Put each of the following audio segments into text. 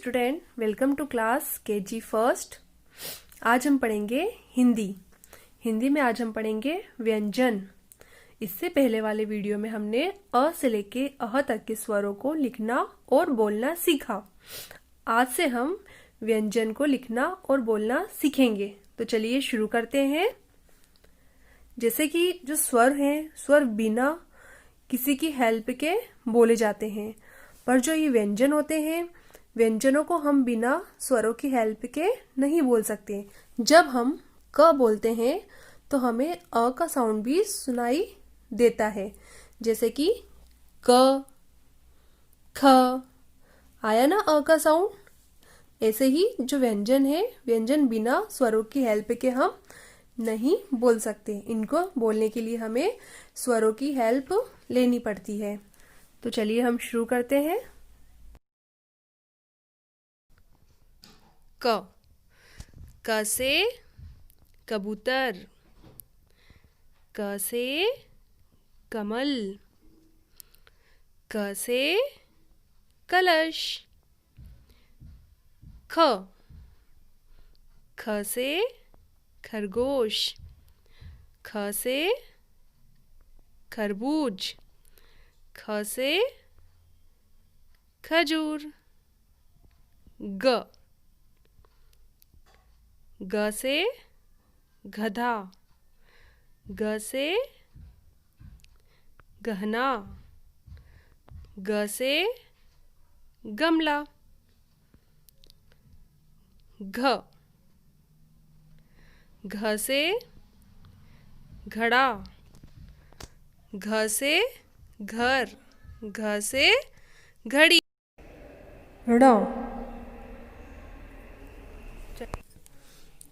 Student, welcome to class KG first. आज हम पढ़ेंगे हिंदी में आज हम पढ़ेंगे व्यंजन। इससे पहले वाले वीडियो में हमने अ से लेके अह तक के स्वरों को लिखना और बोलना सीखा। आज से हम व्यंजन को लिखना और बोलना सीखेंगे। तो चलिए शुरू करते हैं। जैसे कि जो स्वर हैं, स्वर बिना किसी की हेल्प के बोले जाते हैं, पर जो ये व्यंजन होते हैं, व्यंजनों को हम बिना स्वरों की हेल्प के नहीं बोल सकते। जब हम क बोलते हैं तो हमें अ का साउंड भी सुनाई देता है, जैसे कि क, ख, आया ना अ का साउंड। ऐसे ही जो व्यंजन है, व्यंजन बिना स्वरों की हेल्प के हम नहीं बोल सकते। इनको बोलने के लिए हमें स्वरों की हेल्प लेनी पड़ती है। तो चलिए हम शुरू करते हैं। क से कबूतर, क से कमल, क से कलश, ख से खरगोश, ख से खरबूज, ख से खजूर, ग से गधा, ग से गहना, ग से गमला, घ से घड़ा, घ से घर, घ से घड़ी, ड़।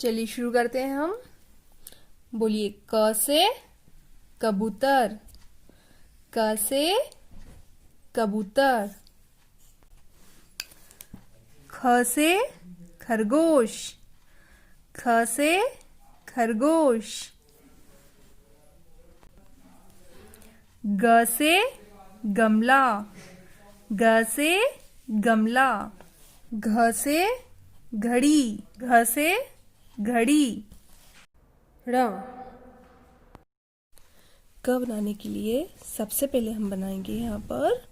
चलिए शुरू करते हैं हम। बोलिए क से कबूतर, क से कबूतर, ख से खरगोश, ख से खरगोश, ग से गमला, ग से गमला, घ से घड़ी, घ से घड़ी, ड़। क बनाने के लिए सबसे पहले हम बनाएंगे यहाँ पर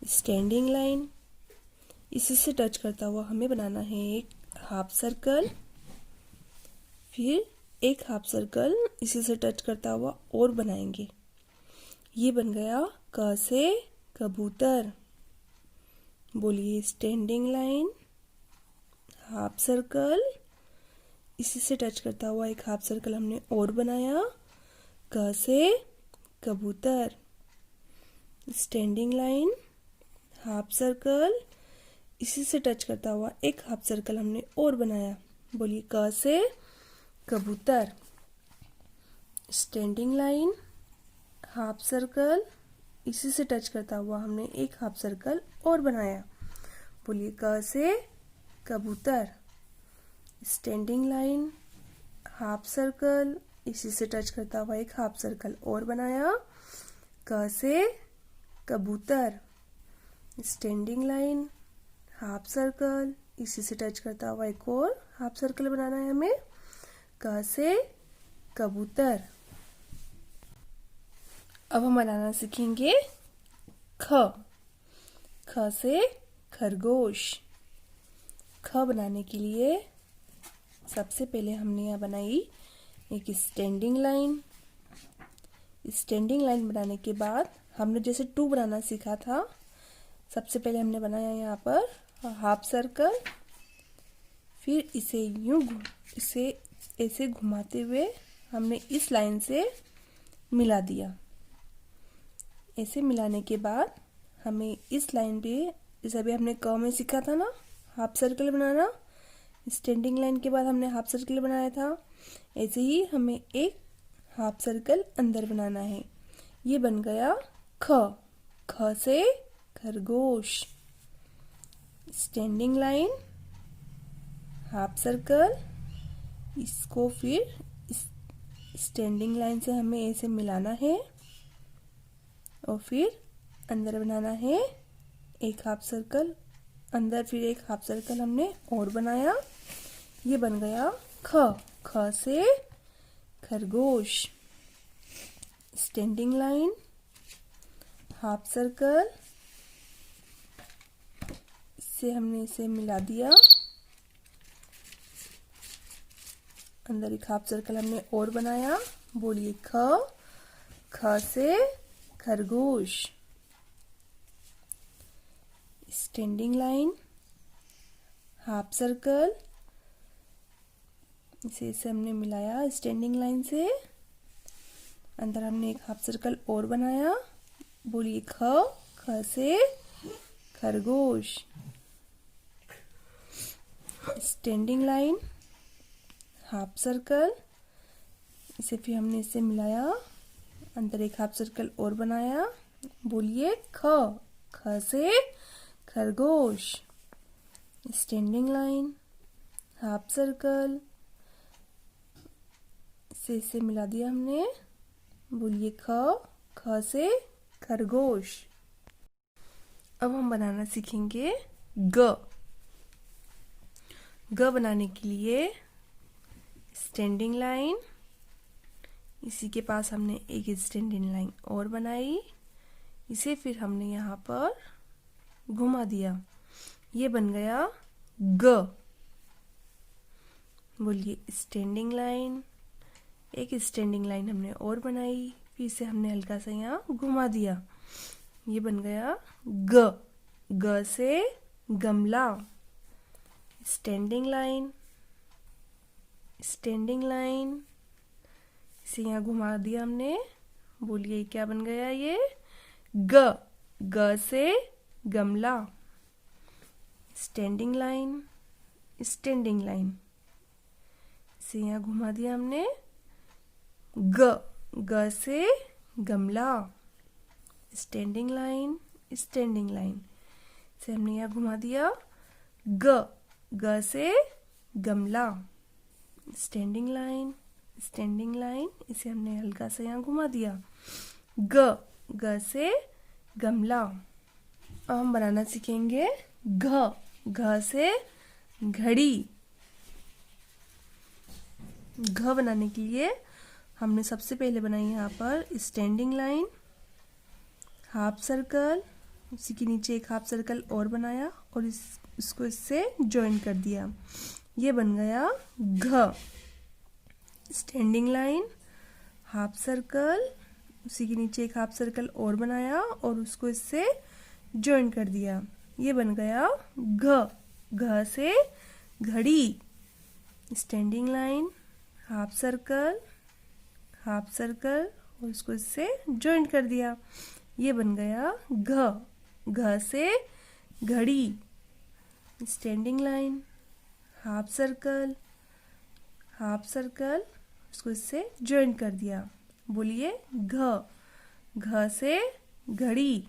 स्टैंडिंग लाइन। इसी से टच करता हुआ हमें बनाना है एक हाफ सर्कल, फिर एक हाफ सर्कल इसी से टच करता हुआ और बनाएंगे। ये बन गया क से कबूतर। बोलिए स्टैंडिंग लाइन, हाफ सर्कल, इसी से टच करता हुआ एक हाफ सर्कल हमने और बनाया। क से कबूतर, स्टैंडिंग लाइन, हाफ सर्कल, इसी से टच करता हुआ एक हाफ सर्कल हमने और बनाया। बोलिए क से कबूतर, स्टैंडिंग लाइन, हाफ सर्कल, इसी से टच करता हुआ हमने एक हाफ सर्कल और बनाया। बोलिए क से कबूतर, स्टैंडिंग लाइन, हाफ सर्कल, इसी से टच करता हुआ एक हाफ सर्कल और बनाया। क से कबूतर, स्टैंडिंग लाइन, हाफ सर्कल, इसी से टच करता हुआ एक और हाफ सर्कल बनाना है हमें। क से कबूतर। अब हम बनाना सीखेंगे ख। ख से खरगोश। ख बनाने के लिए सबसे पहले हमने यहाँ बनाई एक स्टैंडिंग लाइन। स्टैंडिंग लाइन बनाने के बाद हमने जैसे टू बनाना सीखा था, सबसे पहले हमने बनाया यहाँ पर हाफ सर्कल, फिर इसे ऐसे घुमाते हुए हमने इस लाइन से मिला दिया। ऐसे मिलाने के बाद हमें इस लाइन पे, जैसे अभी हमने क में सीखा था ना हाफ सर्कल बनाना, स्टैंडिंग लाइन के बाद हमने हाफ सर्कल बनाया था, ऐसे ही हमें एक हाफ सर्कल अंदर बनाना है। ये बन गया ख। ख से खरगोश, स्टैंडिंग लाइन, हाफ सर्कल, इसको फिर स्टैंडिंग लाइन से हमें ऐसे मिलाना है और फिर अंदर बनाना है एक हाफ सर्कल अंदर फिर एक हाफ सर्कल हमने और बनाया, ये बन गया ख। ख से खरगोश। स्टैंडिंग लाइन, हाफ सर्कल, इससे हमने इसे मिला दिया, अंदर एक हाफ सर्कल हमने और बनाया। बोलिए ख। ख से खरगोश। स्टैंडिंग लाइन, हाफ सर्कल, इसे हमने मिलाया स्टैंडिंग लाइन से, अंदर हमने एक हाफ सर्कल और बनाया। बोलिए ख। ख से खरगोश। स्टैंडिंग लाइन, हाफ सर्कल, इसे फिर हमने इससे मिलाया, अंदर एक हाफ सर्कल और बनाया। बोलिए ख। ख से खरगोश। स्टैंडिंग लाइन, हाफ सर्कल, इसे मिला दिया हमने। बोलिए ख। ख से खरगोश। अब हम बनाना सीखेंगे ग। ग बनाने के लिए स्टैंडिंग लाइन, इसी के पास हमने एक स्टैंडिंग लाइन और बनाई, इसे फिर हमने यहाँ पर घुमा दिया, ये बन गया ग। बोलिए स्टैंडिंग लाइन, एक स्टैंडिंग लाइन हमने और बनाई, फिर इसे हमने हल्का सा यहाँ घुमा दिया, ये बन गया ग। ग से गमला। स्टैंडिंग लाइन, स्टैंडिंग लाइन, इसे यहाँ घुमा दिया हमने। बोलिए क्या बन गया ये ग। ग से गमला। स्टैंडिंग लाइन, स्टैंडिंग लाइन, इसे यहाँ घुमा दिया हमने। ग। ग से गमला। स्टैंडिंग लाइन, स्टैंडिंग लाइन, इसे हमने यहाँ घुमा दिया। ग। ग से गमला। स्टैंडिंग लाइन, स्टैंडिंग लाइन, इसे हमने हल्का सा यहाँ घुमा दिया। ग। ग से गमला। अब हम बनाना सीखेंगे घ। घ से घड़ी। घ बनाने के लिए हमने सबसे पहले बनाई यहाँ पर स्टैंडिंग लाइन, हाफ सर्कल, उसी के नीचे एक हाफ सर्कल और बनाया और इसको इससे ज्वाइन कर दिया, ये बन गया घ। स्टैंडिंग लाइन, हाफ सर्कल, उसी के नीचे एक हाफ सर्कल और बनाया और उसको इससे ज्वाइन कर दिया, ये बन गया घ। घ से घड़ी। Standing line, half circle, half circle और इसको इससे ज्वाइन कर दिया, ये बन गया घ। घ से घड़ी। Standing line, half circle, half circle, इसको इससे ज्वाइन कर दिया। बोलिए घ। घ से घड़ी।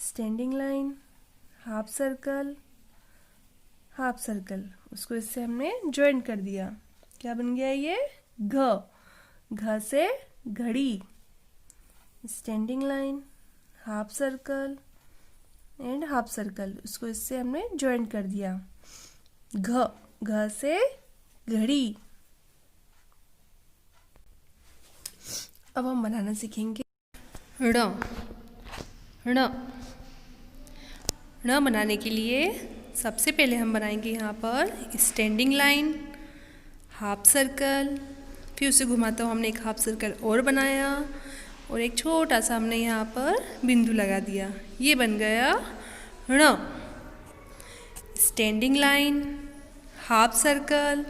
Standing line, half circle, half circle, उसको इससे हमने ज्वाइन कर दिया, क्या बन गया ये घ। घ से घड़ी। Standing line, half circle and half circle, उसको इससे हमने ज्वाइन कर दिया, घ। घ से घड़ी। अब हम बनाना सीखेंगे ण। ण। ण बनाने के लिए सबसे पहले हम बनाएंगे यहाँ पर स्टैंडिंग लाइन, हाफ सर्कल, फिर उसे घुमाता हुआ हमने एक हाफ सर्कल और बनाया और एक छोटा सा हमने यहाँ पर बिंदु लगा दिया, ये बन गया ण। स्टैंडिंग लाइन, हाफ सर्कल,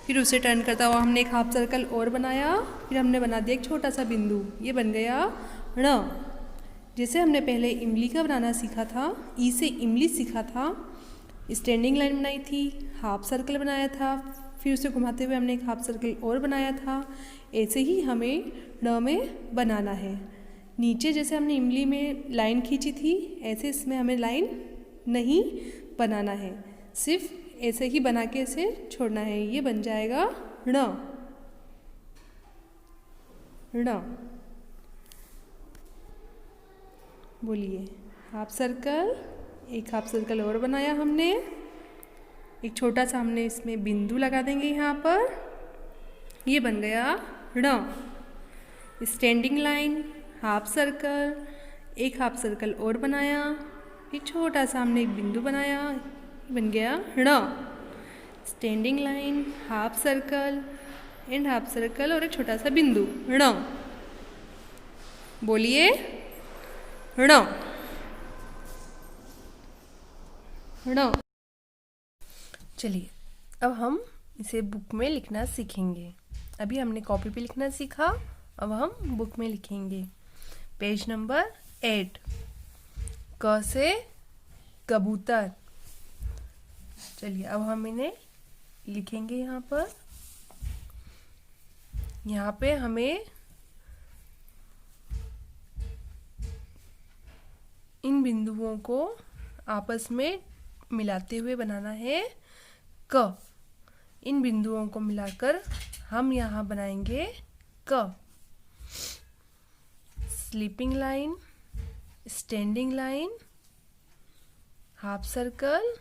फिर उसे टर्न करता हुआ हमने एक हाफ सर्कल और बनाया, फिर हमने बना दिया एक छोटा सा बिंदु, ये बन गया ण। जैसे हमने पहले इमली का बनाना सीखा था, ई से इमली सीखा था, स्टैंडिंग लाइन बनाई थी, हाफ सर्कल बनाया था, फिर उसे घुमाते हुए हमने एक हाफ सर्कल और बनाया था, ऐसे ही हमें ण में बनाना है। नीचे जैसे हमने इमली में लाइन खींची थी, ऐसे इसमें हमें लाइन नहीं बनाना है, सिर्फ ऐसे ही बना के इसे छोड़ना है, ये बन जाएगा ण। ण। बोलिए हाफ सर्कल एक हाफ सर्कल और बनाया हमने, एक छोटा सा हमने इसमें बिंदु लगा देंगे यहाँ पर, ये बन गया ण। स्टैंडिंग लाइन, हाफ सर्कल, एक हाफ सर्कल और बनाया, एक छोटा सा हमने एक बिंदु बनाया, बन गया ण। Standing line, half circle and half circle और एक छोटा सा बिंदु, ण। बोलिए ण ण। चलिए अब हम इसे बुक में लिखना सीखेंगे। अभी हमने कॉपी पे लिखना सीखा, अब हम बुक में लिखेंगे। पेज नंबर 8, क से कबूतर। चलिए अब हम इन्हें लिखेंगे यहाँ पर। यहाँ पे हमें इन बिंदुओं को आपस में मिलाते हुए बनाना है क। इन बिंदुओं को मिलाकर हम यहाँ बनाएंगे क। Sleeping line, standing line, half circle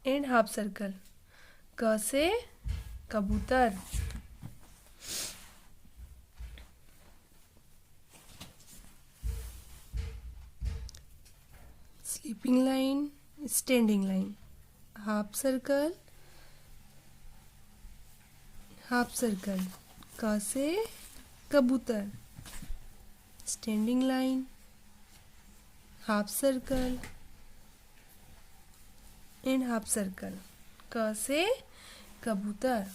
and half circle, क से कबूतर। Sleeping line, standing line, half circle, half circle, क से कबूतर। Standing line, half circle and half circle, क से कबूतर।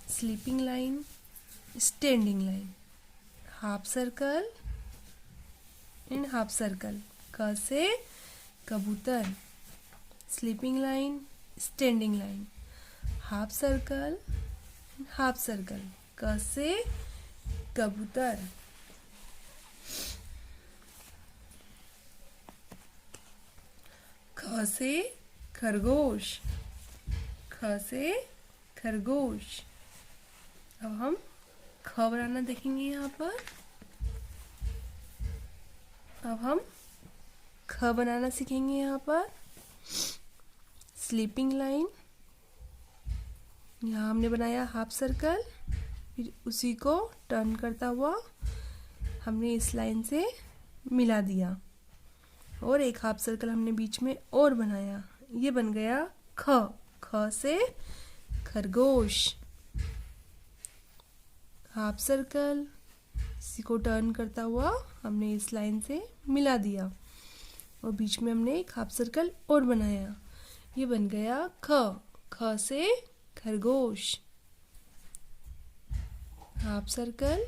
Sleeping line, standing line, half circle and half circle, क से कबूतर। Sleeping line, standing line, half circle, half circle, क से कबूतर। ख से खरगोश, ख से खरगोश। अब हम ख बनाना देखेंगे यहाँ पर। अब हम ख बनाना सीखेंगे यहाँ पर। स्लीपिंग लाइन, यहाँ हमने बनाया हाफ सर्कल, फिर उसी को टर्न करता हुआ हमने इस लाइन से मिला दिया और एक हाफ सर्कल हमने बीच में और बनाया, ये बन गया ख। ख से खरगोश। हाफ सर्कल, इसी को टर्न करता हुआ हमने इस लाइन से मिला दिया और बीच में हमने एक हाफ सर्कल और बनाया, ये बन गया ख। ख से खरगोश। हाफ सर्कल,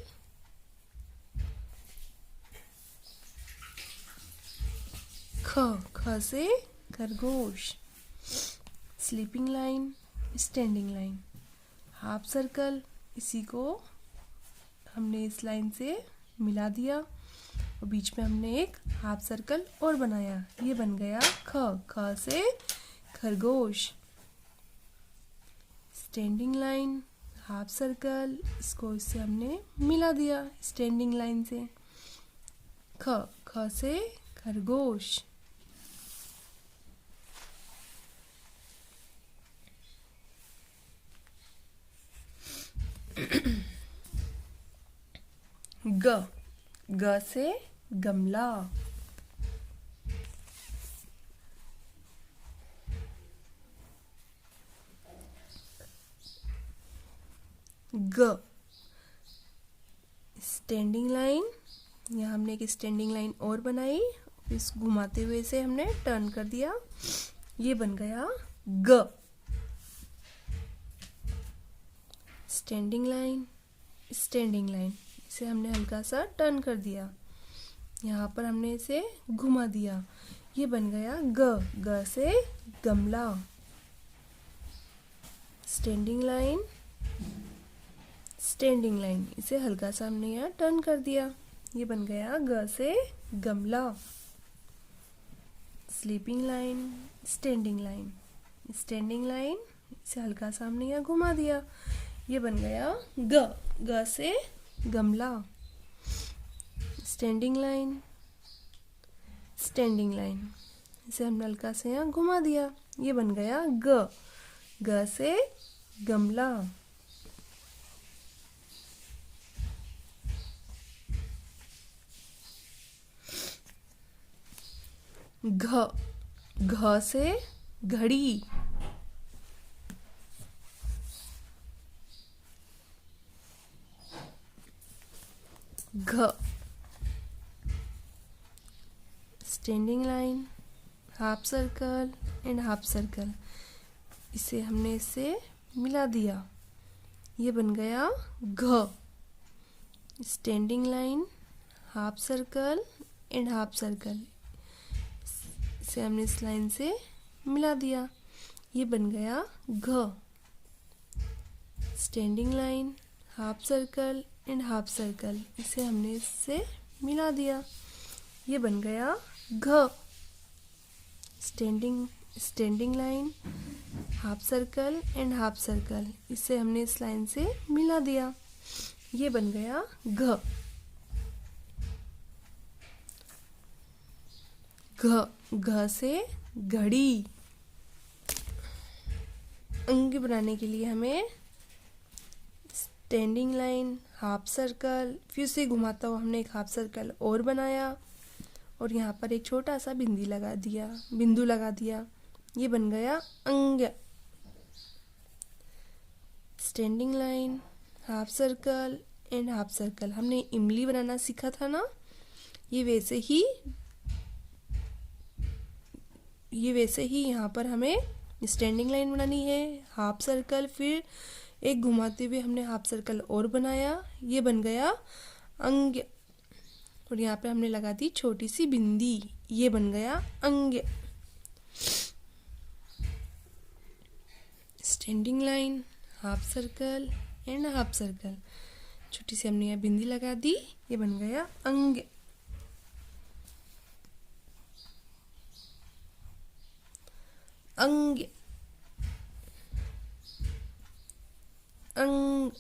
ख। ख से खरगोश। Sleeping line, standing line, half circle, इसी को हमने इस लाइन से मिला दिया और बीच में हमने एक हाफ सर्कल और बनाया, ये बन गया ख। ख से खरगोश। स्टैंडिंग लाइन, हाफ सर्कल, इसको इससे हमने मिला दिया स्टैंडिंग लाइन से, ख। ख से खरगोश। ग। ग से गमला। ग। स्टैंडिंग लाइन, यहाँ हमने एक स्टैंडिंग लाइन और बनाई, इस घुमाते हुए से हमने टर्न कर दिया, ये बन गया ग। स्टैंडिंग लाइन, स्टैंडिंग लाइन, इसे हमने हल्का सा टर्न कर दिया, यहाँ पर हमने इसे घुमा दिया, ये बन गया ग। ग से गमला। स्टैंडिंग लाइन, स्टैंडिंग लाइन, इसे हल्का सा हमने यहाँ टर्न कर दिया, ये बन गया ग से गमला। Sleeping line, standing line, standing line, इसे हल्का सा हमने यहाँ घुमा दिया, ये बन गया ग। ग से गमला। स्टैंडिंग लाइन, स्टैंडिंग लाइन, इसे हमने हल्का से यहाँ घुमा दिया, ये बन गया ग। ग से गमला। घ, घ से घड़ी। घ, standing line, half circle and half circle, इसे हमने इससे मिला दिया, ये बन गया घ। Standing line, half circle and half circle, इसे हमने इस लाइन से मिला दिया, ये बन गया घ। Standing line, half circle and half circle, इसे हमने इससे मिला दिया, ये बन गया घ। Standing line, half circle and half circle, इसे हमने इस लाइन से मिला दिया, ये बन गया घ। घ, घ से घड़ी। अंग बनाने के लिए हमें स्टैंडिंग लाइन, हाफ सर्कल, फिर से घुमाता हुआ हमने एक हाफ सर्कल और बनाया और यहाँ पर एक छोटा सा बिंदु लगा दिया, ये बन गया अंग। Standing line, half circle and half circle, हमने इमली बनाना सीखा था ना, ये वैसे ही यहाँ पर हमें स्टैंडिंग लाइन बनानी है, हाफ सर्कल, फिर एक घुमाते हुए हमने हाफ सर्कल और बनाया, ये बन गया अंग। और यहाँ पे हमने लगा दी छोटी सी बिंदी, ये बन गया अंग। Standing line, half circle and half circle, छोटी सी हमने यहाँ बिंदी लगा दी, ये बन गया अंग। अंग, अंग।